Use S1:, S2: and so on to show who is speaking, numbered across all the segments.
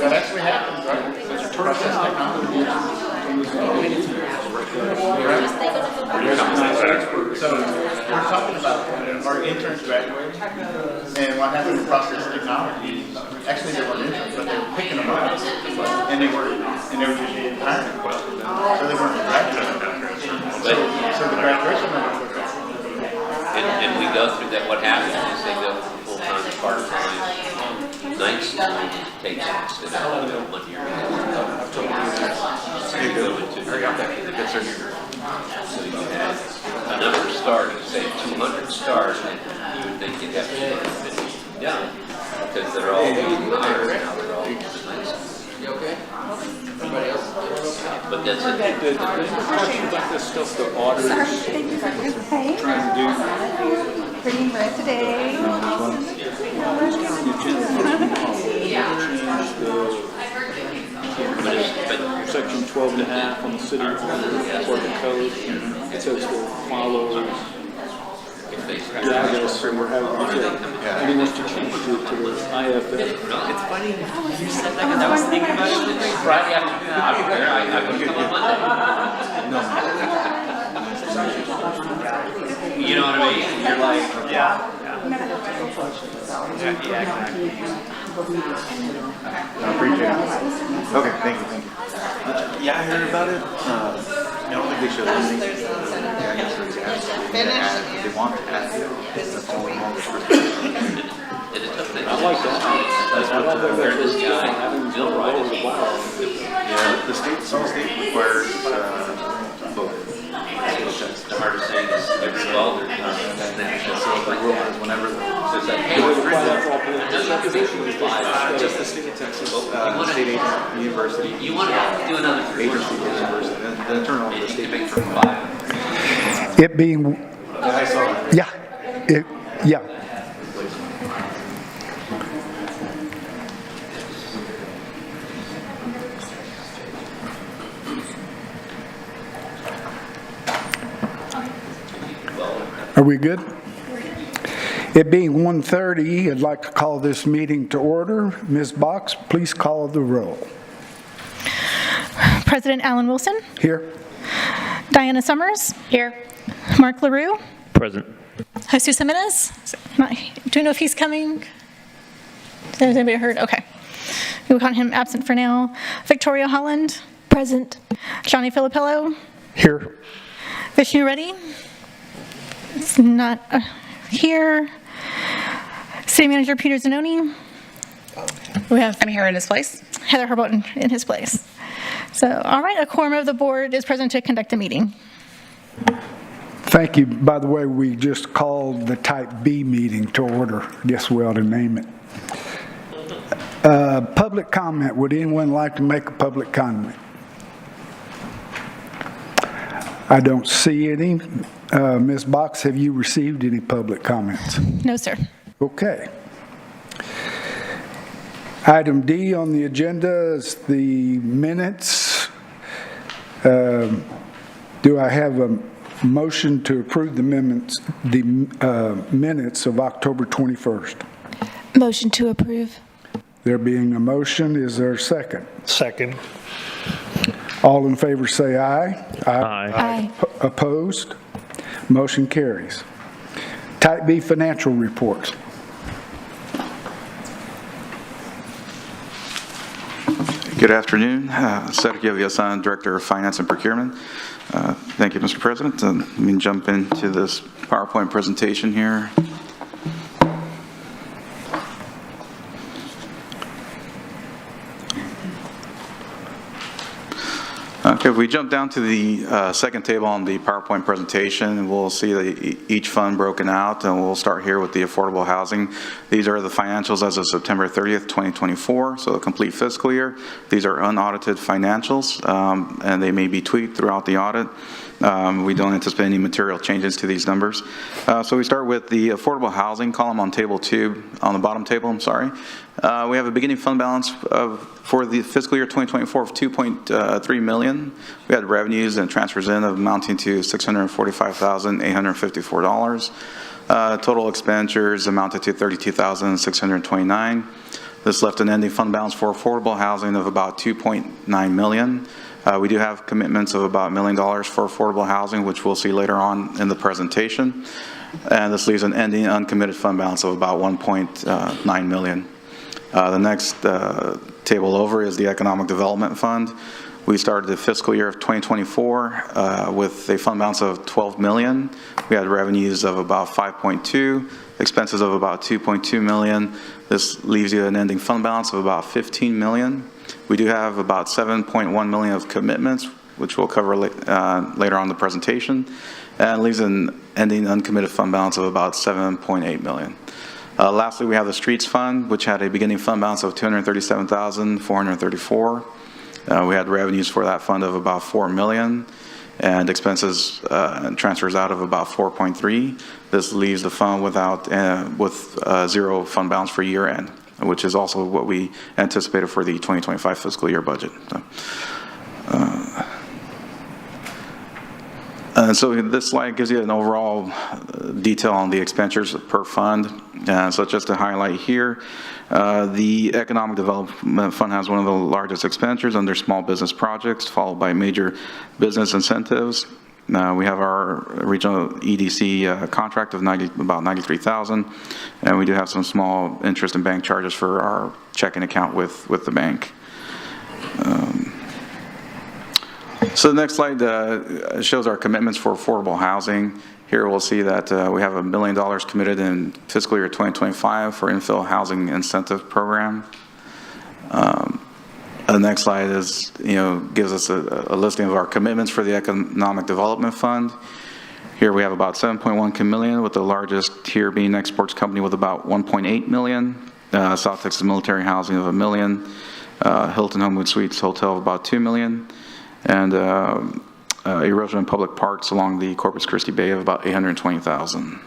S1: That actually happens, right? Process technology. So we're talking about our interns graduating, and what happened with process technology. Actually, they weren't interns, but they were picking them up, and they were just hiring them. So they weren't graduating. So the graduation numbers look up.
S2: And we go through that. What happens is they go from full-time to part-time. Night school takes instead of 1 year. So you go into so you had a number of stars, say 200 stars, and you would think you'd have 250 done because they're all being hired now. They're all in the night school.
S3: You okay? Everybody else?
S2: But that's it.
S4: The questions like this stuff the auditors trying to do.
S5: Bringing red today.
S4: Section 12.5 on the city corporate code. It says to follow. Yeah, I guess so we're having. And he wants to change it to the IFF.
S6: It's funny you said that because I was thinking about it Friday afternoon. I would come on Monday. You know what I mean? You're like, yeah, exactly.
S1: I appreciate it. Okay, thank you.
S7: Yeah, I heard about it. I don't think they should eliminate it. Yeah, I guess they want to add it. That's all we want.
S4: I like that.
S7: Yeah, the state requires both.
S2: The hardest thing is every welder
S7: Whenever just the state of Texas, state agency, university.
S2: you want to do another 3
S7: agency, university, the internal of the state.
S2: make for 5.
S8: It being,
S7: I saw that.
S8: yeah. Are we good? It being 1:30, I'd like to call this meeting to order. Ms. Box, please call the roll.
S5: President Alan Wilson.
S8: Here.
S5: Diana Summers. Here. Mark LaRue.
S4: Present.
S5: Jesus Jimenez. Do you know if he's coming? Has anybody heard? Okay. We'll count him absent for now. Victoria Holland. Present. Johnny Filippello.
S8: Here.
S5: Vishnu Reddy. It's not here. City Manager Peter Zanoni.
S9: I'm here in his place.
S5: Heather Herboten in his place. So, all right, a quorum of the board is present to conduct the meeting.
S8: Thank you. By the way, we just called the Type B meeting to order. Guess we ought to name it. Public comment. Would anyone like to make a public comment? I don't see any. Ms. Box, have you received any public comments?
S5: No, sir.
S8: Okay. Item D on the agenda is the minutes. Do I have a motion to approve the minutes of October 21st?
S9: Motion to approve.
S8: There being a motion, is there a second?
S4: Second.
S8: All in favor say aye.
S9: Aye.
S8: Opposed? Motion carries. Type B financial reports.
S7: Good afternoon. Cedric Yoviasan, Director of Finance and Procurement. Thank you, Mr. President. Let me jump into this PowerPoint presentation here. Okay, if we jump down to the second table on the PowerPoint presentation, we'll see each fund broken out, and we'll start here with the affordable housing. These are the financials as of September 30th, 2024, so the complete fiscal year. These are unaudited financials, and they may be tweaked throughout the audit. We don't anticipate any material changes to these numbers. So we start with the affordable housing column on table 2, on the bottom table, I'm sorry. We have a beginning fund balance for the fiscal year 2024 of $2.3 million. We had revenues and transfers in amounting to $645,854. Total expenditures amounted to $32,629. This left an ending fund balance for affordable housing of about $2.9 million. We do have commitments of about $1 million for affordable housing, which we'll see later on in the presentation. And this leaves an ending uncommitted fund balance of about $1.9 million. The next table over is the Economic Development Fund. We started the fiscal year of 2024 with a fund balance of $12 million. We had revenues of about 5.2, expenses of about 2.2 million. This leaves you an ending fund balance of about 15 million. We do have about 7.1 million of commitments, which we'll cover later on in the presentation, and leaves an ending uncommitted fund balance of about 7.8 million. Lastly, we have the Streets Fund, which had a beginning fund balance of 237,434. We had revenues for that fund of about 4 million and expenses and transfers out of about 4.3. This leaves the fund with zero fund balance for year end, which is also what we anticipated for the 2025 fiscal year budget. So this slide gives you an overall detail on the expenditures per fund. So just to highlight here, the Economic Development Fund has one of the largest expenditures under small business projects, followed by major business incentives. We have our regional EDC contract of about 93,000, and we do have some small interest and bank charges for our checking account with the bank. So the next slide shows our commitments for affordable housing. Here we'll see that we have $1 million committed in fiscal year 2025 for infill housing incentive program. The next slide gives us a listing of our commitments for the Economic Development Fund. Here we have about 7.1 million, with the largest here being Exports Company with about 1.8 million, South Texas Military Housing of $1 million, Hilton Homewood Suites Hotel of about 2 million, and erosion in public parks along the Corpus Christi Bay of about 820,000.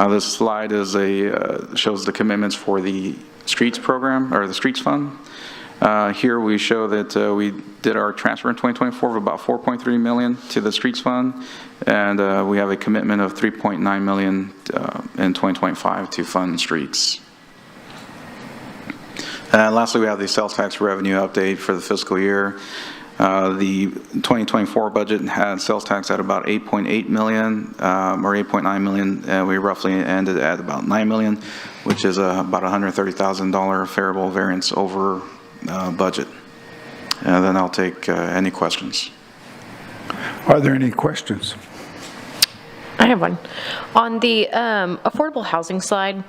S7: This slide shows the commitments for the Streets program, or the Streets Fund. Here we show that we did our transfer in 2024 of about 4.3 million to the Streets Fund, and we have a commitment of 3.9 million in 2025 to fund streets. Lastly, we have the sales tax revenue update for the fiscal year. The 2024 budget had sales tax at about 8.8 million or 8.9 million, and we roughly ended at about 9 million, which is about $130,000 favorable variance over budget. And then I'll take any questions.
S8: Are there any questions?
S10: I have one. On the affordable housing slide,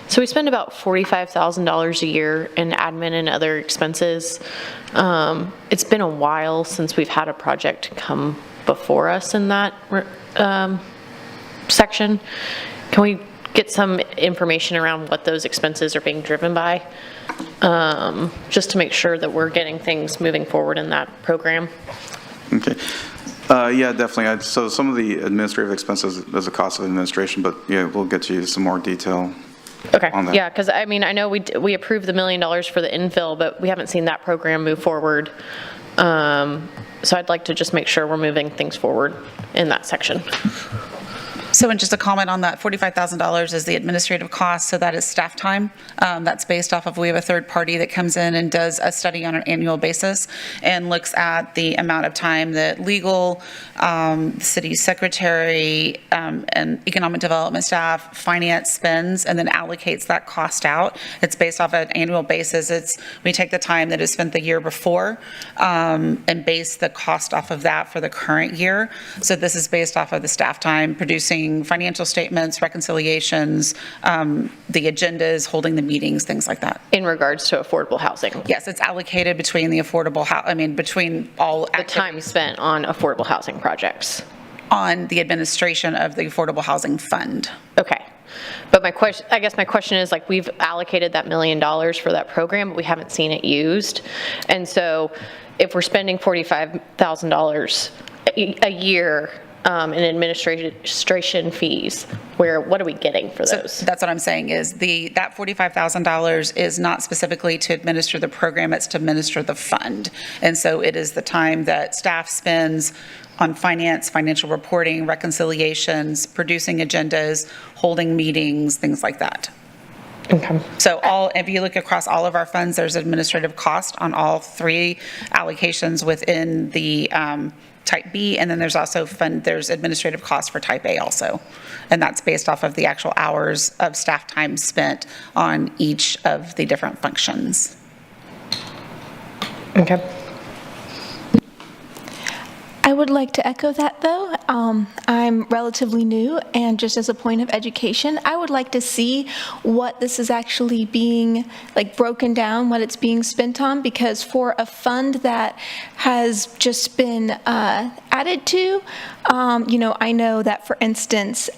S10: so we spend about $45,000 a year in admin and other expenses. It's been a while since we've had a project come before us in that section. Can we get some information around what those expenses are being driven by? Just to make sure that we're getting things moving forward in that program.
S7: Okay. Yeah, definitely. So some of the administrative expenses is a cost of administration, but yeah, we'll get you some more detail.
S10: Okay.
S7: On that.
S10: Yeah, because I mean, I know we approved the $1 million for the infill, but we haven't seen that program move forward. So I'd like to just make sure we're moving things forward in that section.
S9: So, and just a comment on that, $45,000 is the administrative cost, so that is staff time. That's based off of, we have a third party that comes in and does a study on an annual basis and looks at the amount of time that legal, the city secretary, and economic development staff, finance spends, and then allocates that cost out. It's based off an annual basis. We take the time that is spent the year before and base the cost off of that for the current year. So this is based off of the staff time producing financial statements, reconciliations, the agendas, holding the meetings, things like that.
S10: In regards to affordable housing?
S9: Yes, it's allocated between the affordable, between all
S10: the time spent on affordable housing projects.
S9: On the administration of the Affordable Housing Fund.
S10: Okay. But I guess my question is, like, we've allocated that $1 million for that program, but we haven't seen it used. And so if we're spending $45,000 a year in administration fees, what are we getting for those?
S9: So that's what I'm saying is that $45,000 is not specifically to administer the program, it's to administer the fund. And so it is the time that staff spends on finance, financial reporting, reconciliations, producing agendas, holding meetings, things like that. So if you look across all of our funds, there's administrative cost on all 3 allocations within the Type B, and then there's also there's administrative costs for Type A also. And that's based off of the actual hours of staff time spent on each of the different functions.
S10: Okay.
S5: I would like to echo that, though. I'm relatively new, and just as a point of education, I would like to see what this is actually being, like, broken down, what it's being spent on, because for a fund that has just been added to, I know that, for instance,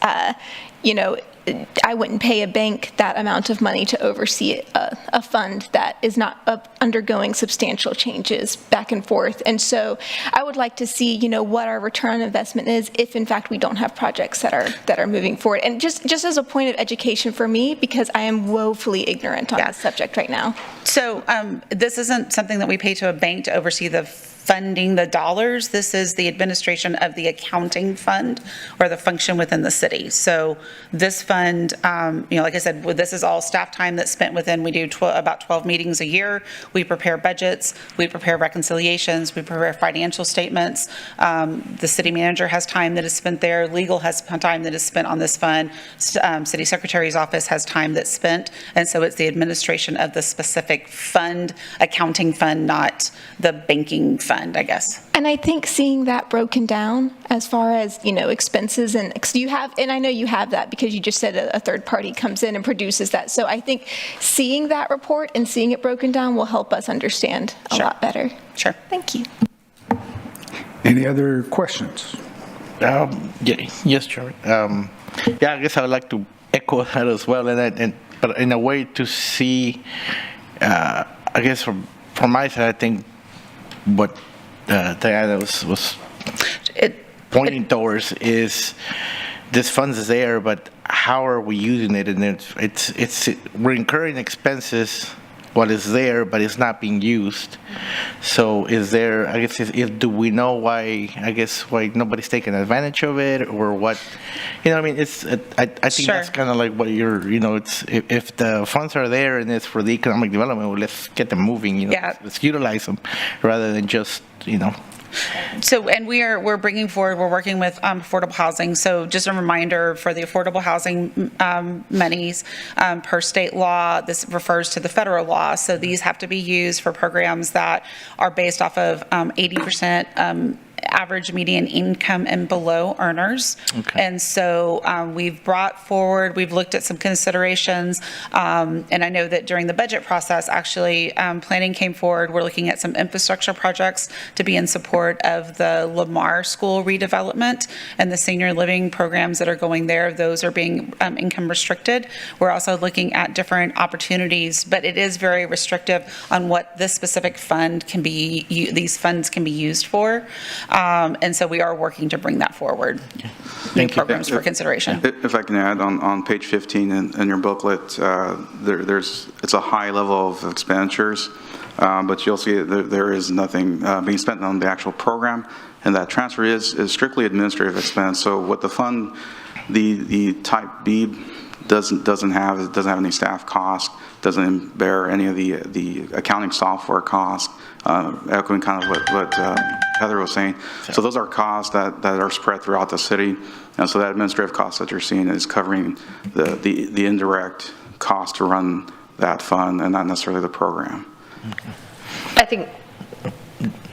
S5: I wouldn't pay a bank that amount of money to oversee a fund that is not undergoing substantial changes back and forth. And so I would like to see, what our return on investment is if in fact we don't have projects that are moving forward. And just as a point of education for me, because I am woefully ignorant on this subject right now.
S9: So this isn't something that we pay to a bank to oversee the funding the dollars. This is the administration of the accounting fund or the function within the city. So this fund, like I said, this is all staff time that's spent within. We do about 12 meetings a year. We prepare budgets, we prepare reconciliations, we prepare financial statements. The city manager has time that is spent there. Legal has time that is spent on this fund. City secretary's office has time that's spent. And so it's the administration of the specific fund, accounting fund, not the banking fund, I guess.
S5: And I think seeing that broken down as far as, expenses and you have, and I know you have that because you just said a third party comes in and produces that. So I think seeing that report and seeing it broken down will help us understand a lot better.
S9: Sure.
S5: Thank you.
S8: Any other questions?
S11: Yes, Chairman. I guess I would like to echo that as well, but in a way to see, I guess from my side, I think what Diana was pointing towards is this funds is there, but how are we using it? And it's we're incurring expenses what is there, but it's not being used. So is there, I guess, do we know why nobody's taking advantage of it or what? I mean, I think that's kind of like what it's, if the funds are there and it's for the economic development, well, let's get them moving, let's utilize them rather than just,
S9: So, and we're bringing forward, we're working with affordable housing. So just a reminder for the affordable housing monies per state law, this refers to the federal law. So these have to be used for programs that are based off of 80% average median income and below earners. Okay. And so we've looked at some considerations, and I know that during the budget process, actually, planning came forward. We're looking at some infrastructure projects to be in support of the Lamar School redevelopment and the senior living programs that are going there. Those are being income restricted. We're also looking at different opportunities, but it is very restrictive on what this specific fund can be, these funds can be used for. And so we are working to bring that forward. New programs for consideration.
S7: If I can add, on page 15 in your booklet, it's a high level of expenditures, but you'll see there is nothing being spent on the actual program, and that transfer is strictly administrative expense. So what the fund, the Type B doesn't have any staff cost, doesn't bear any of the accounting software cost, echoing kind of what Heather was saying. So those are costs that are spread throughout the city, and so that administrative cost that you're seeing is covering the indirect cost to run that fund and not necessarily the program.
S10: I think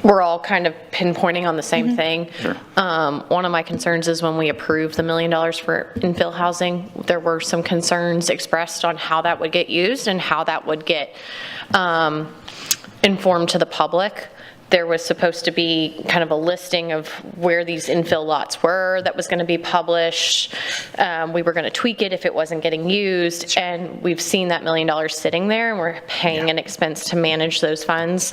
S10: we're all kind of pinpointing on the same thing.
S7: Sure.
S10: One of my concerns is when we approved the $1 million for infill housing, there were some concerns expressed on how that would get used and how that would get informed to the public. There was supposed to be kind of a listing of where these infill lots were that was going to be published. We were going to tweak it if it wasn't getting used, and we've seen that $1 million sitting there, and we're paying an expense to manage those funds.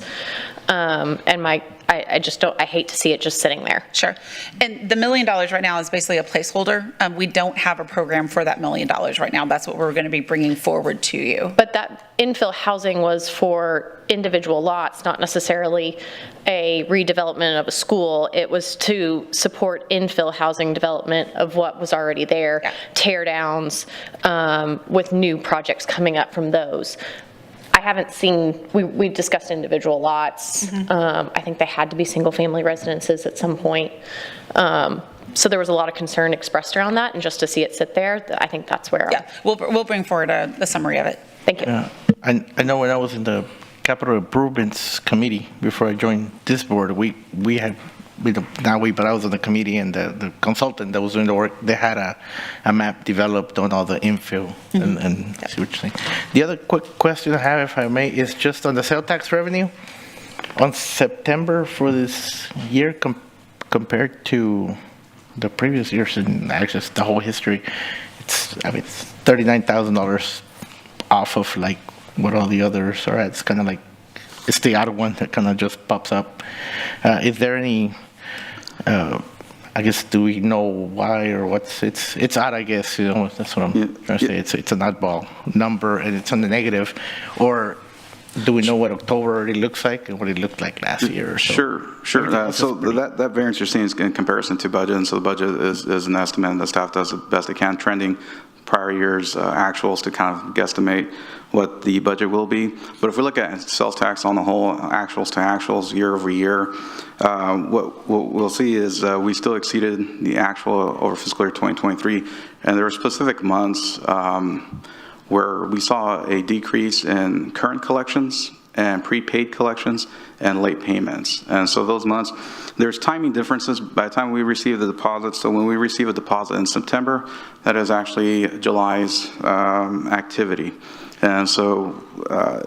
S10: And I just don't, I hate to see it just sitting there.
S9: Sure. And the $1 million right now is basically a placeholder. We don't have a program for that $1 million right now. That's what we're going to be bringing forward to you.
S10: But that infill housing was for individual lots, not necessarily a redevelopment of a school. It was to support infill housing development of what was already there, tear downs, with new projects coming up from those. I haven't seen, we discussed individual lots. I think they had to be single-family residences at some point. So there was a lot of concern expressed around that, and just to see it sit there, I think that's where.
S9: Yeah, we'll bring forward a summary of it.
S10: Thank you.
S11: Yeah, I know when I was in the Capital Improvements Committee before I joined this board, we had, but I was on the committee, and the consultant that was doing the work, they had a map developed on all the infill and see what you're saying. The other quick question I have, if I may, is just on the sales tax revenue. On September for this year compared to the previous years, and actually the whole history, it's $39,000 off of like what all the others are at. It's kind of like, it's the odd one that kind of just pops up. Is there any, I guess, do we know why or what's, it's odd, I guess, you know, that's what I'm trying to say. It's an oddball number and it's on the negative, or do we know what October already looks like and what it looked like last year or so?
S7: Sure. So that variance you're seeing is in comparison to budget, and so the budget is an estimate, and the staff does the best they can, trending prior years' actuals to kind of guesstimate what the budget will be. But if we look at sales tax on the whole, actuals to actuals year over year, what we'll see is we still exceeded the actual over fiscal year 2023, and there were specific months where we saw a decrease in current collections and prepaid collections and late payments. And so those months, there's timing differences by the time we receive the deposits. So when we receive a deposit in September, that is actually July's activity. And so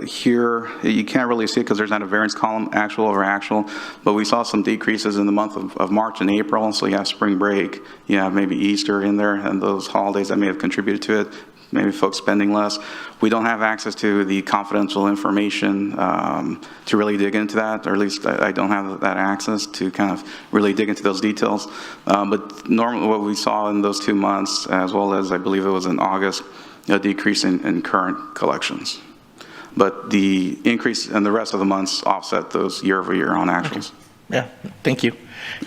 S7: here, you can't really see it because there's not a variance column, actual over actual, but we saw some decreases in the month of March and April. So you have spring break, you have maybe Easter in there, and those holidays that may have contributed to it. Maybe folks spending less. We don't have access to the confidential information to really dig into that, or at least I don't have that access to kind of really dig into those details. But normally what we saw in those 2 months, as well as I believe it was in August, a decrease in current collections. But the increase in the rest of the months offset those year over year on actuals.
S11: Okay. Yeah, thank you.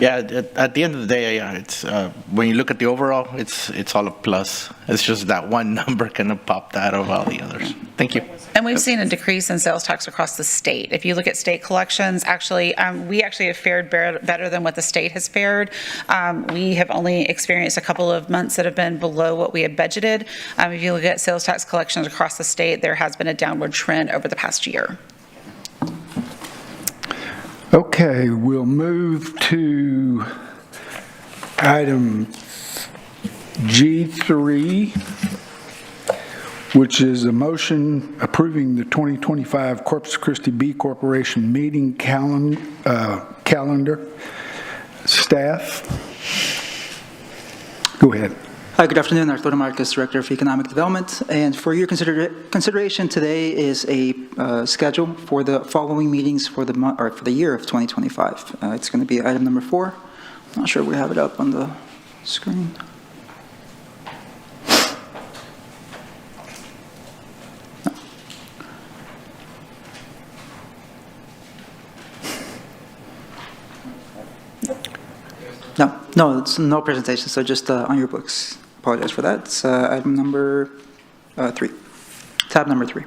S11: Yeah, at the end of the day, it's when you look at the overall, it's all a plus. It's just that one number kind of popped out of all the others. Thank you.
S9: And we've seen a decrease in sales tax across the state. If you look at state collections, actually, we actually have fared better than what the state has fared. We have only experienced a couple of months that have been below what we had budgeted. If you look at sales tax collections across the state, there has been a downward trend over the past year.
S8: Okay, we'll move to item G3, which is a motion approving the 2025 Corpus Christi B Corporation meeting calendar. Staff, go ahead.
S12: Hi, good afternoon. Arturo Marquez, Director of Economic Development. And for your consideration today is a schedule for the following meetings for the year of 2025. It's going to be item number 4. I'm not sure we have it up on the screen. No, it's no presentation, so just on your books. Apologize for that. It's item number 3, tab number 3.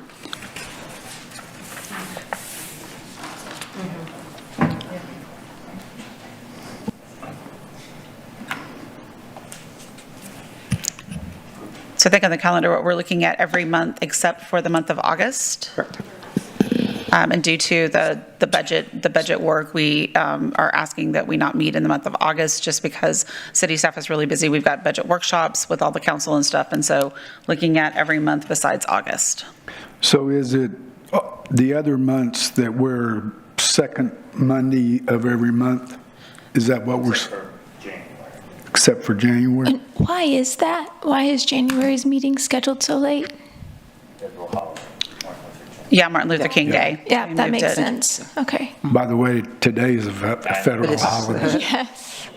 S9: So I think on the calendar, what we're looking at every month except for the month of August.
S12: Correct.
S9: And due to the budget work, we are asking that we not meet in the month of August just because city staff is really busy. We've got budget workshops with all the council and stuff, and so looking at every month besides August.
S8: So is it the other months that we're second Monday of every month? Is that what we're? Except for January.
S5: And why is that? Why is January's meeting scheduled so late?
S9: Yeah, Martin Luther King Day.
S5: Yeah,
S9: We
S5: that
S9: moved
S5: makes
S9: it.
S5: sense. Okay.
S8: By the way, today is a federal
S12: It is.
S8: holiday.
S5: Yes.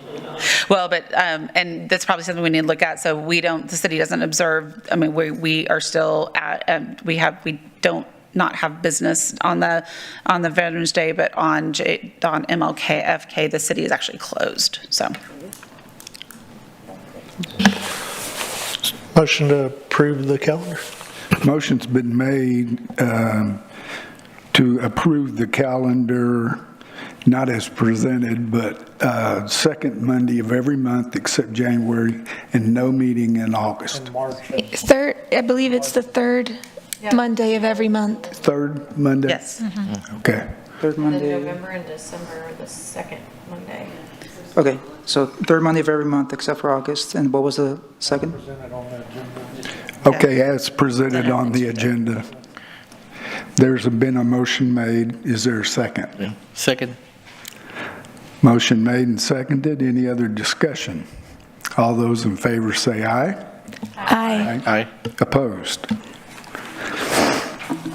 S9: Well, but, and that's probably something we need to look at, so the city doesn't observe, I mean, we are still at, we don't not have business on the Veterans Day, but on MLK, FK, the city is actually closed, so.
S13: Motion to approve the calendar.
S8: Motion's been made to approve the calendar, not as presented, but second Monday of every month except January, and no meeting in August.
S5: Third, I believe it's the third Monday of every month.
S8: Third Monday?
S9: Yes.
S8: Okay.
S12: Third Monday.
S10: November and December are the second Monday.
S12: Okay, so third Monday of every month except for August. And what was the second?
S8: Okay, as presented on the agenda. There's been a motion made. Is there a second?
S11: Yeah. Second.
S8: Motion made and seconded. Any other discussion? All those in favor say aye.
S5: Aye.
S11: Aye.
S8: Opposed?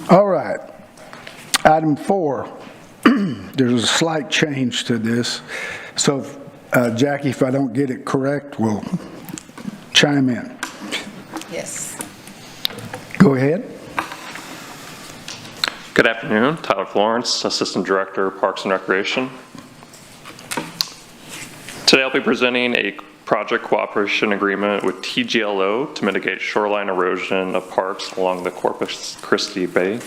S8: All right. Item 4, there's a slight change to this. So, Jackie, if I don't get it correct, we'll chime in.
S9: Yes.
S8: Go ahead.
S14: Good afternoon. Tyler Florence, Assistant Director, Parks and Recreation. Today I'll be presenting a project cooperation agreement with TGLO to mitigate shoreline erosion of parks along the Corpus Christi Bay.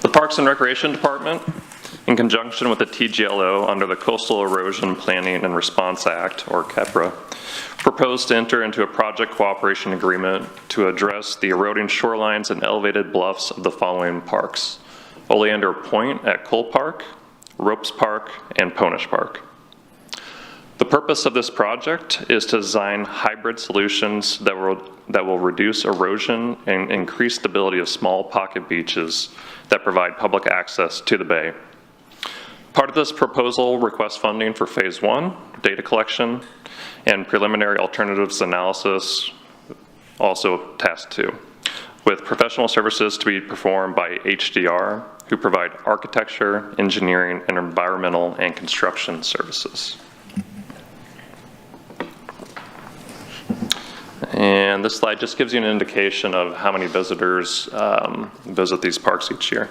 S14: The Parks and Recreation Department, in conjunction with the TGLO under the Coastal Erosion Planning and Response Act, or CEPRA, proposed to enter into a project cooperation agreement to address the eroding shorelines and elevated bluffs of the following parks: Oleander Point at Cole Park, Ropes Park, and Ponish Park. The purpose of this project is to design hybrid solutions that will reduce erosion and increase stability of small pocket beaches that provide public access to the bay. Part of this proposal requests funding for Phase 1, data collection, and preliminary alternatives analysis, also Task 2, with professional services to be performed by HDR, who provide architecture, engineering, and environmental and construction services. And this slide just gives you an indication of how many visitors visit these parks each year.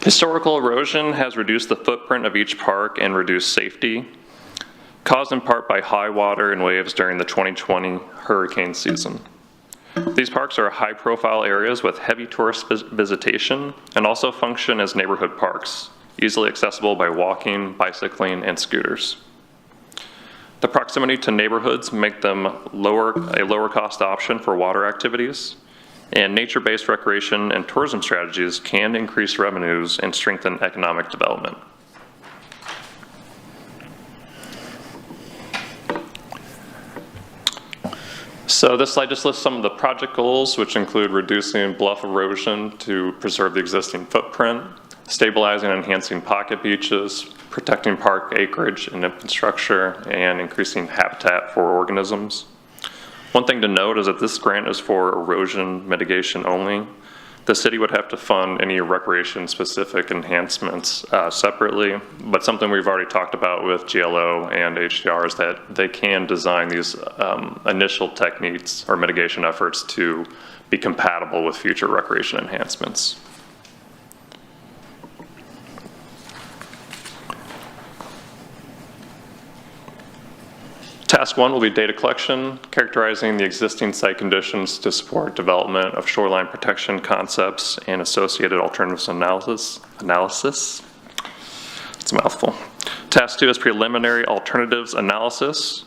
S14: Historical erosion has reduced the footprint of each park and reduced safety, caused in part by high water and waves during the 2020 hurricane season. These parks are high-profile areas with heavy tourist visitation and also function as neighborhood parks, easily accessible by walking, bicycling, and scooters. The proximity to neighborhoods make them a lower-cost option for water activities, and nature-based recreation and tourism strategies can increase revenues and strengthen economic development. So this slide just lists some of the project goals, which include reducing bluff erosion to preserve the existing footprint, stabilizing and enhancing pocket beaches, protecting park acreage and infrastructure, and increasing habitat for organisms. One thing to note is that this grant is for erosion mitigation only. The city would have to fund any recreation-specific enhancements separately, but something we've already talked about with GLO and HDR is that they can design these initial techniques or mitigation efforts to be compatible with future recreation enhancements. Task 1 will be data collection, characterizing the existing site conditions to support development of shoreline protection concepts and associated alternatives analysis. It's a mouthful. Task 2 is preliminary alternatives analysis,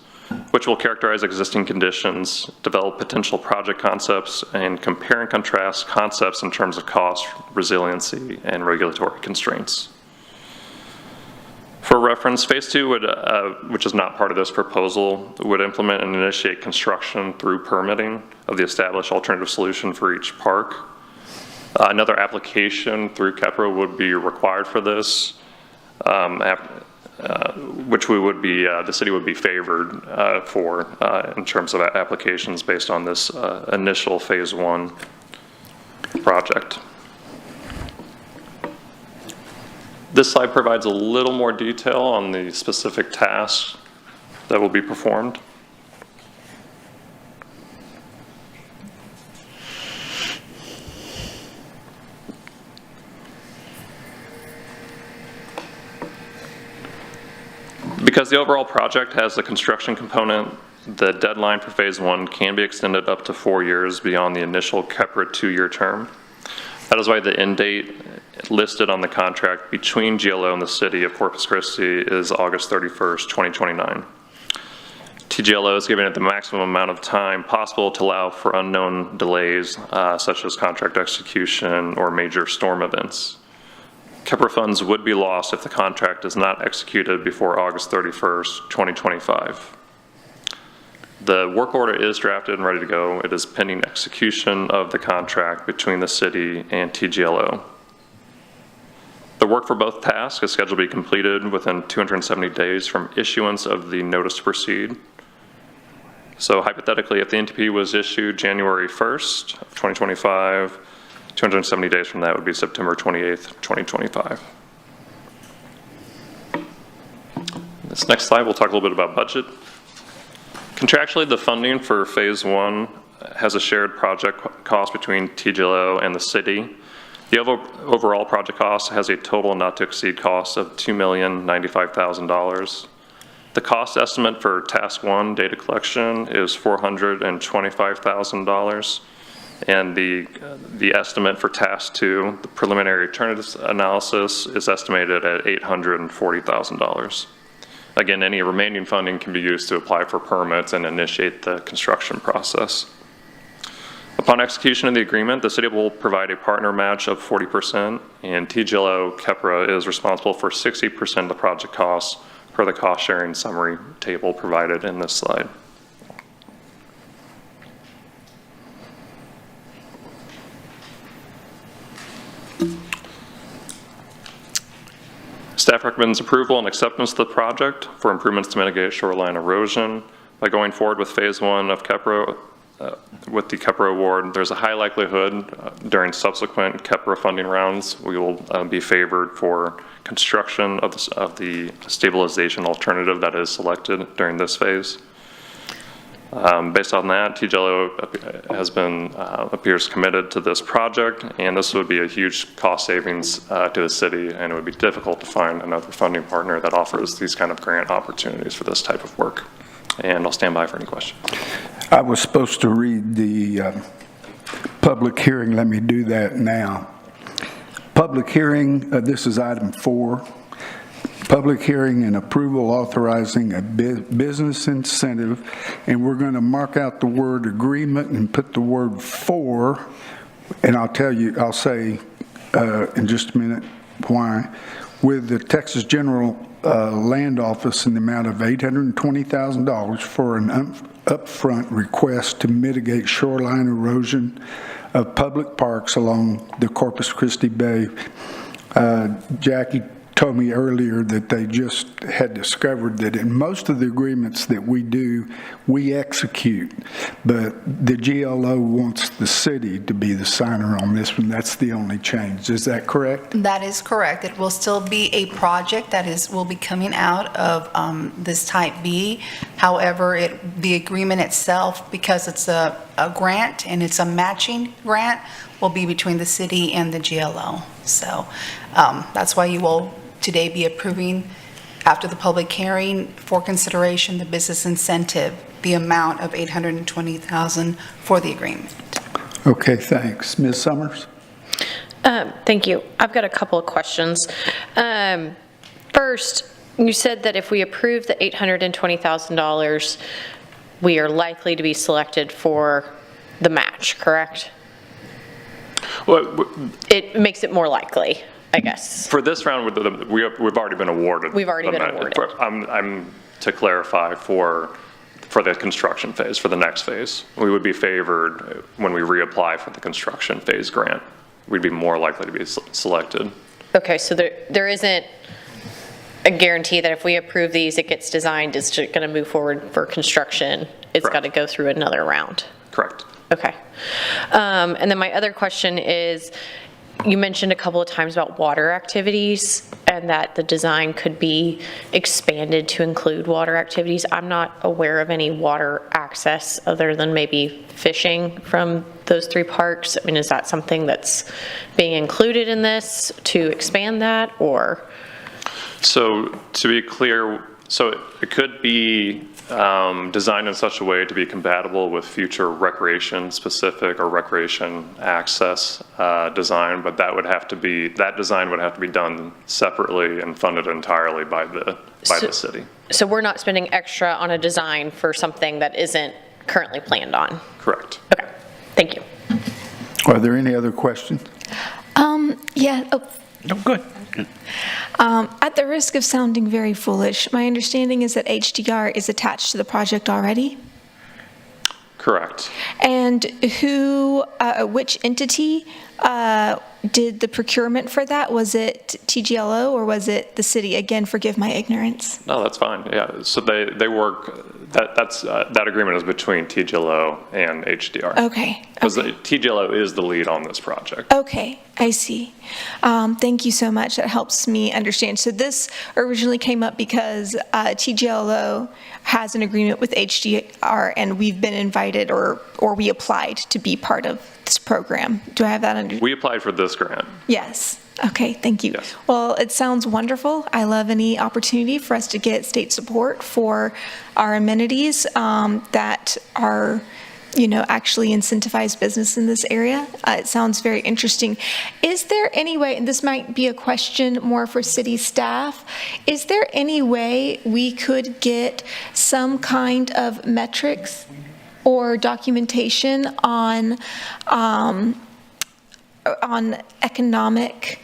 S14: which will characterize existing conditions, develop potential project concepts, and compare and contrast concepts in terms of cost, resiliency, and regulatory constraints. For reference, Phase 2 would, which is not part of this proposal, would implement and initiate construction through permitting of the established alternative solution for each park. Another application through KEPRA would be required for this, which we would be, the city would be favored for in terms of applications based on this initial phase 1 project. This slide provides a little more detail on the specific tasks that will be performed. Because the overall project has a construction component, the deadline for phase 1 can be extended up to 4 years beyond the initial KEPRA 2-year term. That is why the end date listed on the contract between GLO and the city of Corpus Christi is August 31st, 2029. TGLO is giving it the maximum amount of time possible to allow for unknown delays, such as contract execution or major storm events. KEPRA funds would be lost if the contract is not executed before August 31st, 2025. The work order is drafted and ready to go. It is pending execution of the contract between the city and TGLO. The work for both tasks is scheduled to be completed within 270 days from issuance of the notice to proceed. So hypothetically, if the NTP was issued January 1st of 2025, 270 days from that would be September 28th, 2025. This next slide, we'll talk a little bit about budget. Contractually, the funding for phase 1 has a shared project cost between TGLO and the city. The overall project cost has a total not to exceed cost of $2,095,000. The cost estimate for task 1 data collection is $425,000. And the estimate for task 2, the preliminary alternatives analysis, is estimated at $840,000. Again, any remaining funding can be used to apply for permits and initiate the construction process. Upon execution of the agreement, the city will provide a partner match of 40%, and TGLO KEPRA is responsible for 60% of the project costs per the cost sharing summary table provided in this slide. Staff recommends approval and acceptance of the project for improvements to mitigate shoreline erosion. By going forward with phase 1 of KEPRA, with the KEPRA award, there's a high likelihood during subsequent KEPRA funding rounds, we will be favored for construction of the stabilization alternative that is selected during this phase. Based on that, TGLO appears committed to this project, and this would be a huge cost savings to the city, and it would be difficult to find another funding partner that offers these kind of grant opportunities for this type of work. And I'll stand by for any questions.
S8: I was supposed to read the public hearing. Let me do that now. Public hearing, this is item 4. Public hearing and approval authorizing a business incentive, and we're going to mark out the word agreement and put the word for, and I'll say in just a minute why, with the Texas General Land Office in the amount of $820,000 for an upfront request to mitigate shoreline erosion of public parks along the Corpus Christi Bay. Jackie told me earlier that they just had discovered that in most of the agreements that we do, we execute, but the GLO wants the city to be the signer on this one. That's the only change. Is that correct?
S15: That is correct. It will still be a project that will be coming out of this type B. However, the agreement itself, because it's a grant and it's a matching grant, will be between the city and the GLO. So that's why you will today be approving, after the public hearing, for consideration, the business incentive, the amount of $820,000 for the agreement.
S8: Okay, thanks. Ms. Summers?
S10: Thank you. I've got a couple of questions. First, you said that if we approve the $820,000, we are likely to be selected for the match, correct?
S14: Well,
S10: it makes it more likely, I guess.
S14: For this round, we've already been awarded.
S10: We've already been awarded.
S14: I'm to clarify for the construction phase, for the next phase. We would be favored when we reapply for the construction phase grant. we'd be more likely to be selected.
S10: Okay, so there isn't a guarantee that if we approve these, it gets designed, it's going to move forward for construction. It's got to go through another round.
S14: Correct.
S10: Okay. And then my other question is, you mentioned a couple of times about water activities and that the design could be expanded to include water activities. I'm not aware of any water access other than maybe fishing from those 3 parks. I mean, is that something that's being included in this to expand that, or?
S14: So to be clear, so it could be designed in such a way to be compatible with future recreation specific or recreation access design, but that design would have to be done separately and funded entirely by the city.
S10: So we're not spending extra on a design for something that isn't currently planned on?
S14: Correct.
S10: Okay, thank you.
S8: Are there any other questions?
S5: Yeah. Oh.
S11: No, good.
S5: At the risk of sounding very foolish, my understanding is that HDR is attached to the project already.
S14: Correct.
S5: And which entity did the procurement for that? Was it TGLO or was it the city? Again, forgive my ignorance.
S14: No, that's fine. Yeah. So they work. That agreement is between TGLO and HDR.
S5: Okay.
S14: Because TGLO is the lead on this project.
S5: Okay, I see. Thank you so much. That helps me understand. So this originally came up because TGLO has an agreement with HDR, and we've been invited or we applied to be part of this program. Do I have that under?
S14: We applied for this grant.
S5: Yes. Okay, thank you.
S14: Yes.
S5: Well, it sounds wonderful. I love any opportunity for us to get state support for our amenities that are, actually incentivize business in this area. It sounds very interesting. Is there any way, and this might be a question more for city staff, is there any way we could get some kind of metrics or documentation on economic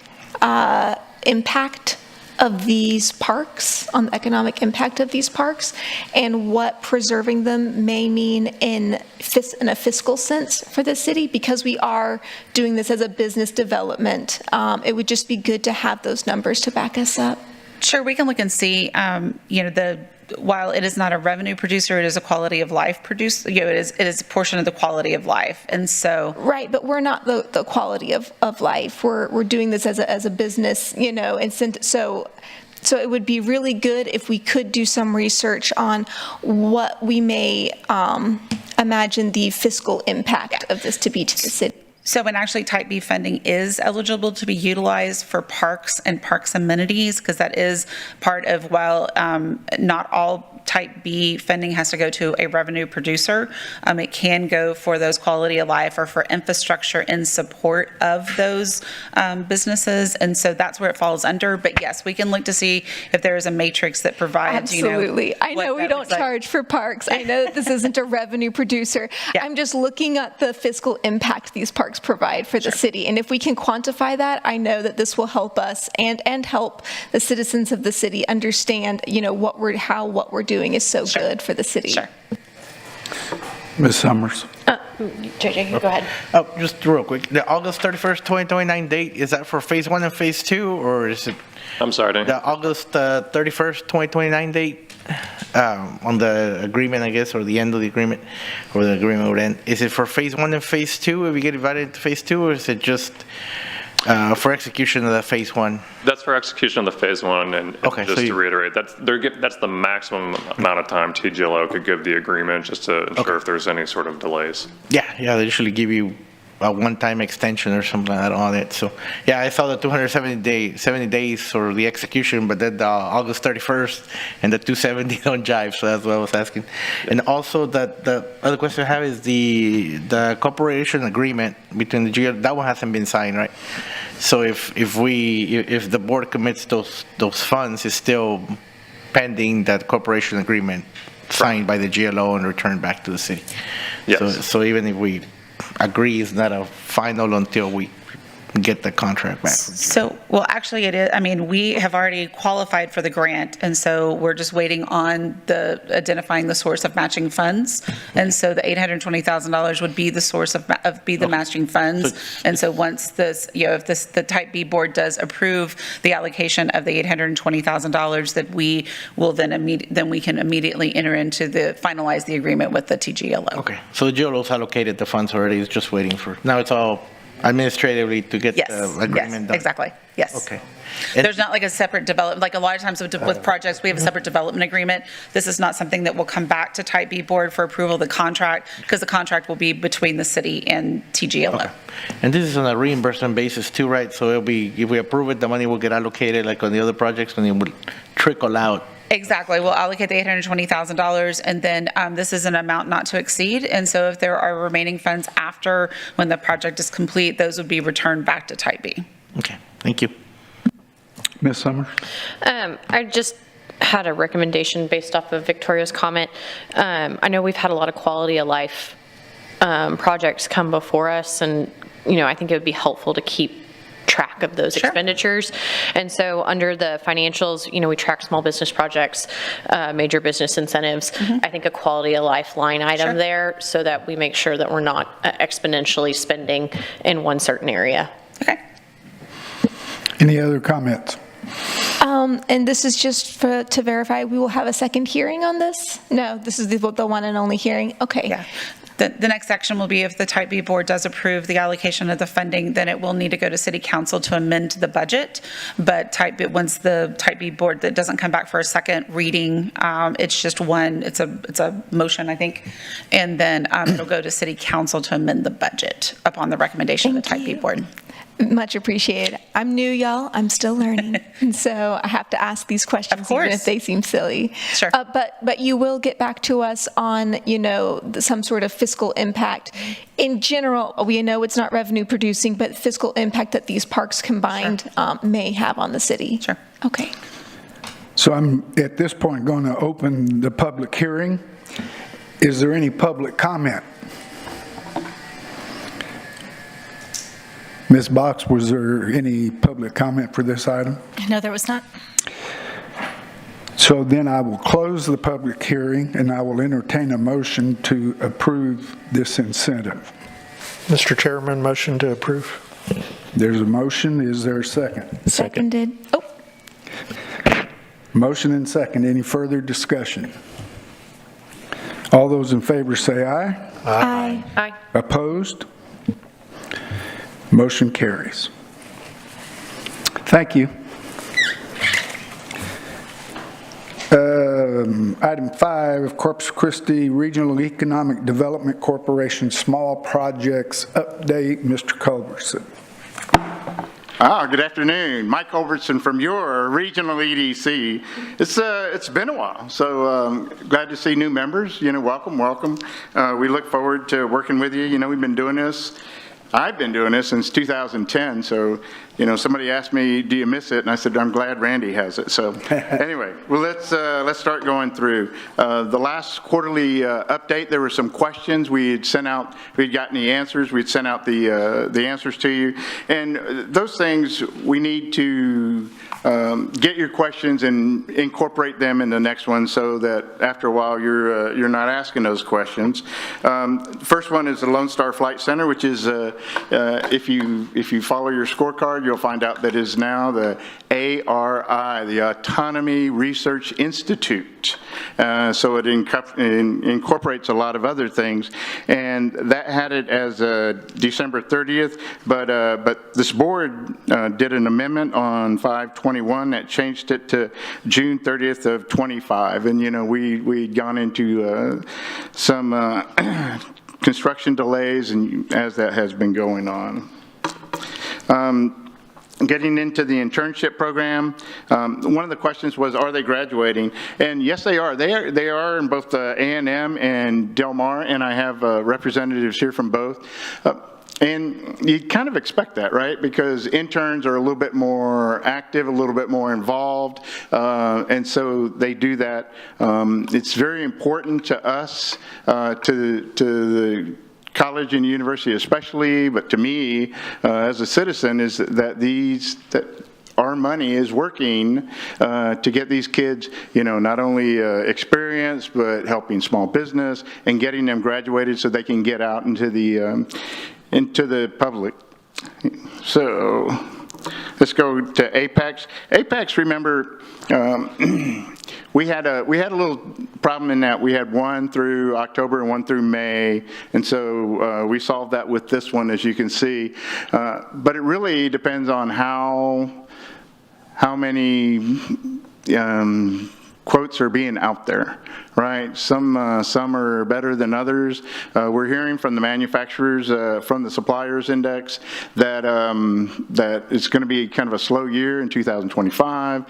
S5: impact of these parks, on the economic impact of these parks, and what preserving them may mean in a fiscal sense for the city? Because we are doing this as a business development, it would just be good to have those numbers to back us up.
S9: Sure, we can look and see, while it is not a revenue producer, it is a quality of life producer. It is a portion of the quality of life, and so
S5: right. But we're not the quality of life. We're doing this as a business, so it would be really good if we could do some research on what we may imagine the fiscal impact of this to be to the city.
S9: So when actually Type B funding is eligible to be utilized for parks and parks amenities, because that is part of, while not all Type B funding has to go to a revenue producer, it can go for those quality of life or for infrastructure in support of those businesses. And so that's where it falls under. But yes, we can look to see if there is a matrix that provides,
S5: Absolutely. I know we don't charge for parks. I know that this isn't a revenue producer. Yeah. I'm just looking at the fiscal impact these parks provide for the city. And if we can quantify that, I know that this will help us and help the citizens of the city understand, what we're doing is so good for the city.
S9: Sure.
S8: Ms. Summers.
S10: JJ, go ahead.
S11: Oh, just real quick. The August 31st, 2029 date, is that for phase 1 and phase 2, or is it?
S14: I'm sorry, Danny.
S11: The August 31st, 2029 date on the agreement, I guess, or the end of the agreement, or the agreement would end. Is it for phase 1 and phase 2 if we get invited into phase 2, or is it just for execution of the phase 1?
S14: That's for execution of the phase 1, and
S11: okay,
S14: just to reiterate, that's the maximum amount of time TGLO could give the agreement, just to ensure if there's any sort of delays.
S11: Yeah, they usually give you a one-time extension or something like that on it. So yeah, I saw the 70 days for the execution, but then the August 31st and the 270 don't jive. So that's what I was asking. Yeah. And also the other question I have is the cooperation agreement between the GL, that one hasn't been signed, right? So if the board commits those funds, it's still pending that cooperation agreement signed by the GLO and returned back to the city.
S14: Yes.
S11: So even if we agree, it's not a final until we get the contract back.
S9: So, well, actually it is, I mean, we have already qualified for the grant, and so we're just waiting on identifying the source of matching funds. And so the $820,000 would be the source of the matching funds. And so once this, if the Type B board does approve the allocation of the $820,000, that we will then we can immediately enter into finalize the agreement with the TGLO.
S11: Okay, so the GLO's allocated the funds already, it's just waiting for, now it's all administratively to get the agreement done?
S9: Exactly, yes.
S11: Okay.
S9: There's not like a separate development, like a lot of times with projects, we have a separate development agreement. This is not something that will come back to Type B board for approval of the contract, because the contract will be between the city and TGLO.
S11: Okay. And this is on a reimbursement basis too, right? So it'll be, if we approve it, the money will get allocated like on the other projects, and it will trickle out.
S9: Exactly. We'll allocate the $820,000, and then this is an amount not to exceed. And so if there are remaining funds after when the project is complete, those would be returned back to Type B.
S11: Okay, thank you.
S8: Ms. Summers?
S10: I just had a recommendation based off of Victoria's comment. I know we've had a lot of quality of life projects come before us, and I think it would be helpful to keep track of those expenditures. And so under the financials, we track small business projects, major business incentives. I think a quality of life line item there, so that we make sure that we're not exponentially spending in one certain area.
S9: Okay.
S8: Any other comments?
S5: And this is just to verify, we will have a second hearing on this? No, this is the one and only hearing? Okay.
S9: Yeah. The next section will be if the Type B board does approve the allocation of the funding, then it will need to go to City Council to amend the budget. But once the Type B board, that doesn't come back for a second reading, it's just one, it's a motion, I think. And then it'll go to City Council to amend the budget upon the recommendation of the Type B board.
S5: Much appreciated. I'm new, y'all. I'm still learning. And so I have to ask these questions, even if they seem silly.
S9: Sure.
S5: But you will get back to us on, some sort of fiscal impact. In general, we know it's not revenue producing, but fiscal impact that these parks combined may have on the city.
S9: Sure.
S5: Okay.
S8: So I'm, at this point, going to open the public hearing. Is there any public comment? Ms. Box, was there any public comment for this item?
S5: No, there was not.
S8: So then I will close the public hearing, and I will entertain a motion to approve this incentive.
S13: Mr. Chairman, motion to approve.
S8: There's a motion. Is there a second?
S5: Seconded. Oh.
S8: Motion and second. Any further discussion? All those in favor say aye.
S5: Aye.
S10: Aye.
S8: Opposed? Motion carries. Thank you. Item 5, Corpus Christi Regional Economic Development Corporation Small Projects Update. Mr. Culbertson.
S1: Good afternoon. Mike Culbertson from your regional EDC. It's been a while, so glad to see new members. Welcome. We look forward to working with you. We've been doing this. I've been doing this since 2010, so, somebody asked me, do you miss it? And I said, I'm glad Randy has it. So anyway, well, let's start going through. The last quarterly update, there were some questions we'd gotten the answers, we'd sent out the answers to you. And those things, we need to get your questions and incorporate them in the next one, so that after a while you're not asking those questions. First one is the Lone Star Flight Center, which is if you follow your scorecard, you'll find out that is now the ARI, the Autonomy Research Institute. So it incorporates a lot of other things, and that had it as December 30th. But this board did an amendment on 5/21 that changed it to June 30th of 25, and we'd gone into some construction delays, and as that has been going on. Getting into the internship program, one of the questions was, are they graduating? And yes, they are. They are in both A&M and Del Mar, and I have representatives here from both. And you kind of expect that, right? Because interns are a little bit more active, a little bit more involved, and so they do that. It's very important to us, to the college and university especially, but to me, as a citizen, is that our money is working to get these kids, not only experience, but helping small business and getting them graduated so they can get out into the public. So let's go to Apex. Apex, remember, we had a little problem in that we had one through October and one through May, and so we solved that with this one, as you can see. But it really depends on how many quotes are being out there, right? Some are better than others. We're hearing from the manufacturers, from the suppliers index, that it's going to be kind of a slow year in 2025.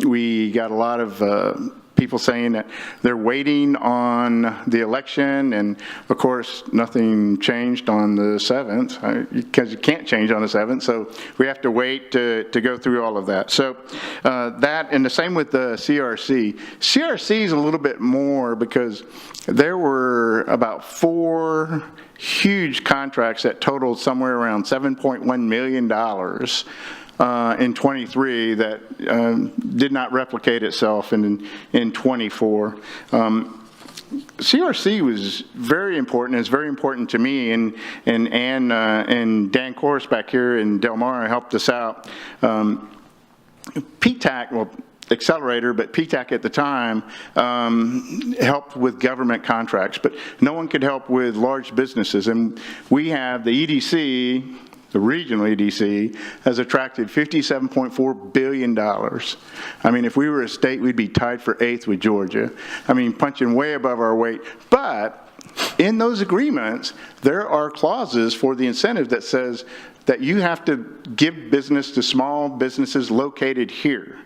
S1: We got a lot of people saying that they're waiting on the election, and of course nothing changed on the 7th, because you can't change on the 7th, so we have to wait to go through all of that. So that, and the same with the CRC. CRC is a little bit more because there were about 4 huge contracts that totaled somewhere around $7.1 million in 23 that did not replicate itself in 24. CRC was very important. It's very important to me, and Dan Corus back here in Del Mar helped us out. PTAC, well, Accelerator, but PTAC at the time helped with government contracts, but no one could help with large businesses. And we have the EDC, the regional EDC, has attracted $57.4 billion. I mean, if we were a state, we'd be tied for 8th with Georgia. I mean, punching way above our weight. But in those agreements, there are clauses for the incentive that says that you have to give business to small businesses located here.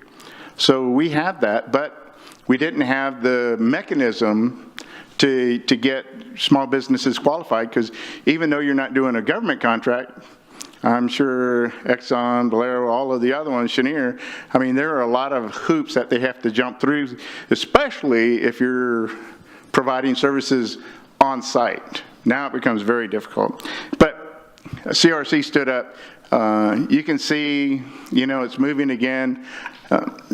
S1: So we have that, but we didn't have the mechanism to get small businesses qualified, because even though you're not doing a government contract, I'm sure Exxon, Valero, all of the other ones, Cheniere, I mean, there are a lot of hoops that they have to jump through, especially if you're providing services on site. Now it becomes very difficult. But CRC stood up. You can see, it's moving again.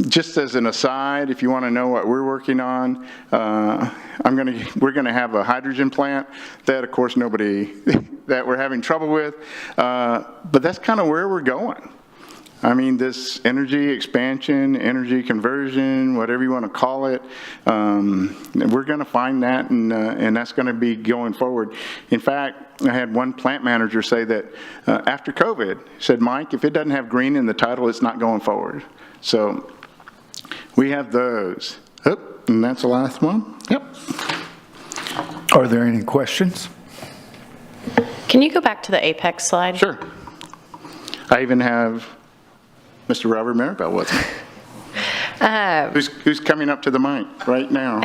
S1: Just as an aside, if you want to know what we're working on, we're going to have a hydrogen plant that, of course, that we're having trouble with, but that's kind of where we're going. I mean, this energy expansion, energy conversion, whatever you want to call it, we're going to find that, and that's going to be going forward. In fact, I had one plant manager say that after COVID, he said, Mike, if it doesn't have green in the title, it's not going forward. So we have those. Oh, and that's the last one. Yep.
S8: Are there any questions?
S10: Can you go back to the Apex slide?
S1: Sure. I even have Mr. Robert Maribel with me. Who's coming up to the mic right now?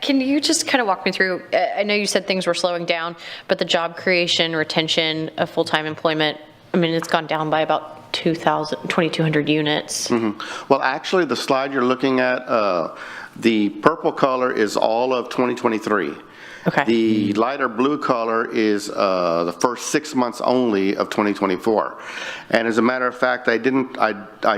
S10: Can you just kind of walk me through, I know you said things were slowing down, but the job creation, retention of full-time employment, I mean, it's gone down by about 2,200 units.
S16: Mm-hmm. Well, actually, the slide you're looking at, the purple color is all of 2023.
S10: Okay.
S16: The lighter blue color is the first 6 months only of 2024. And as a matter of fact, I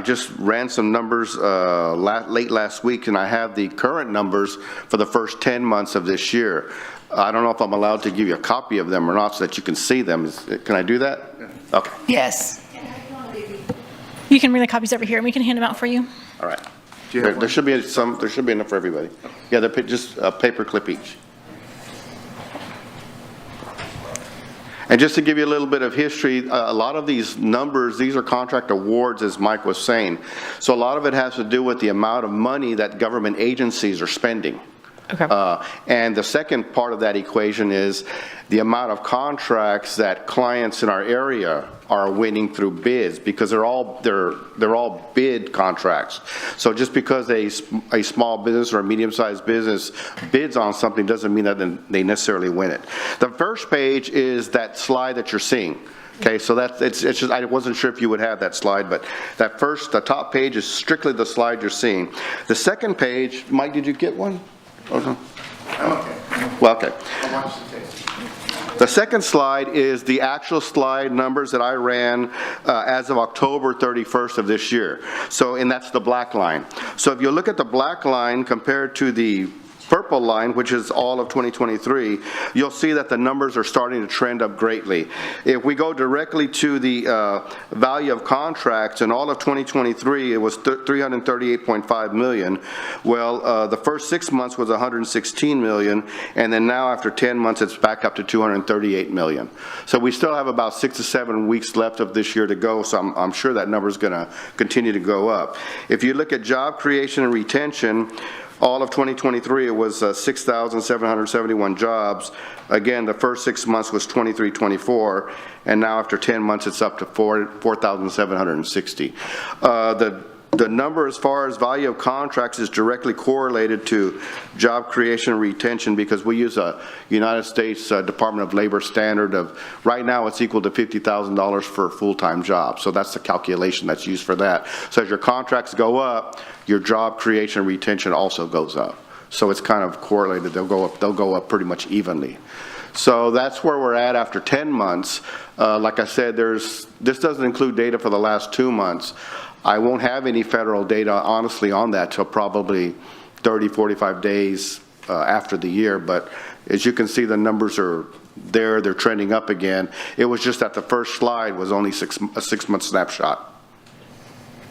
S16: just ran some numbers late last week, and I have the current numbers for the first 10 months of this year. I don't know if I'm allowed to give you a copy of them or not so that you can see them. Can I do that? Okay.
S15: Yes.
S5: You can bring the copies over here and we can hand them out for you.
S16: All right. There should be enough for everybody. Yeah, they're just a paper clip each. And just to give you a little bit of history, a lot of these numbers, these are contract awards, as Mike was saying. So a lot of it has to do with the amount of money that government agencies are spending.
S10: Okay.
S16: And the second part of that equation is the amount of contracts that clients in our area are winning through bids, because they're all bid contracts. So just because a small business or a medium-sized business bids on something doesn't mean that they necessarily win it. The first page is that slide that you're seeing. Okay, so it's just, I wasn't sure if you would have that slide, but the top page is strictly the slide you're seeing. The second page, Mike, did you get one? Oh, no.
S1: I'm okay.
S16: Well, okay. The second slide is the actual slide numbers that I ran as of October 31st of this year. So, and that's the black line. So if you look at the black line compared to the purple line, which is all of 2023, you'll see that the numbers are starting to trend up greatly. If we go directly to the value of contracts, in all of 2023, it was $338.5 million. Well, the first 6 months was $116 million, and then now after 10 months, it's back up to $238 million. So we still have about 6 to 7 weeks left of this year to go, so I'm sure that number is going to continue to go up. If you look at job creation and retention, all of 2023, it was 6,771 jobs. Again, the first 6 months was 2324, and now after 10 months, it's up to 4,760. The number as far as value of contracts is directly correlated to job creation and retention because we use a United States Department of Labor standard of, right now it's equal to $50,000 for a full-time job. So that's the calculation that's used for that. So as your contracts go up, your job creation and retention also goes up. So it's kind of correlated. They'll go up pretty much evenly. So that's where we're at after 10 months. Like I said, this doesn't include data for the last 2 months. I won't have any federal data, honestly, on that till probably 30, 45 days after the year. But as you can see, the numbers are there. They're trending up again. It was just that the first slide was only a 6-month snapshot.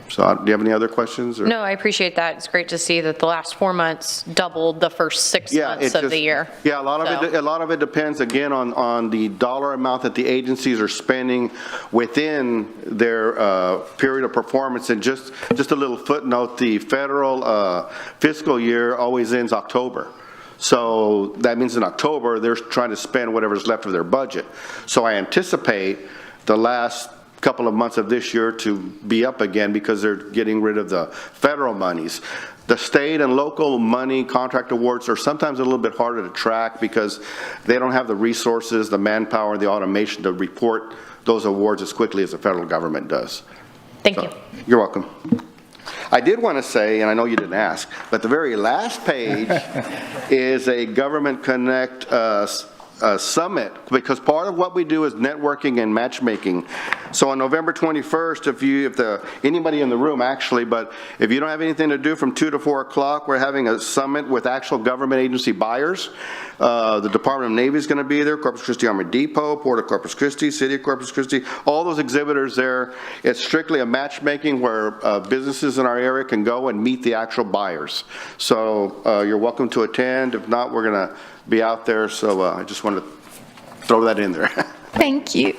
S16: So do you have any other questions? Or?
S10: No, I appreciate that. It's great to see that the last 4 months doubled the first 6 months of the year.
S16: Yeah, a lot of it depends again on the dollar amount that the agencies are spending within their period of performance. And just a little footnote: the federal fiscal year always ends October. So that means in October they're trying to spend whatever's left of their budget. So I anticipate the last couple of months of this year to be up again because they're getting rid of the federal monies. The state and local money contract awards are sometimes a little bit harder to track because they don't have the resources, the manpower, the automation to report those awards as quickly as the federal government does.
S10: Thank you.
S16: You're welcome. I did want to say, and I know you didn't ask, but the very last page is a Government Connect summit, because part of what we do is networking and matchmaking. So on November 21st, anybody in the room actually, but if you don't have anything to do from 2 to 4 o'clock, we're having a summit with actual government agency buyers. The Department of Navy is going to be there, Corpus Christi Army Depot, Port of Corpus Christi, City of Corpus Christi, all those exhibitors there. It's strictly a matchmaking where businesses in our area can go and meet the actual buyers. So you're welcome to attend. If not, we're going to be out there, so I just wanted to throw that in there.
S5: Thank you.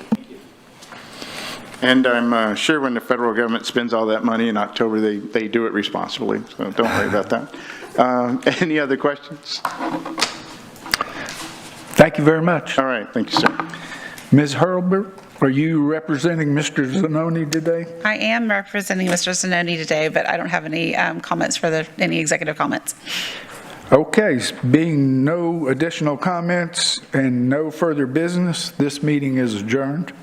S1: And I'm sure when the federal government spends all that money in October, they do it responsibly, so don't worry about that. Any other questions?
S8: Thank you very much.
S1: All right, thank you, sir.
S8: Ms. Hurlbert, are you representing Mr. Zanoni today?
S9: I am representing Mr. Zanoni today, but I don't have any comments for any executive comments.
S8: Okay, being no additional comments and no further business, this meeting is adjourned.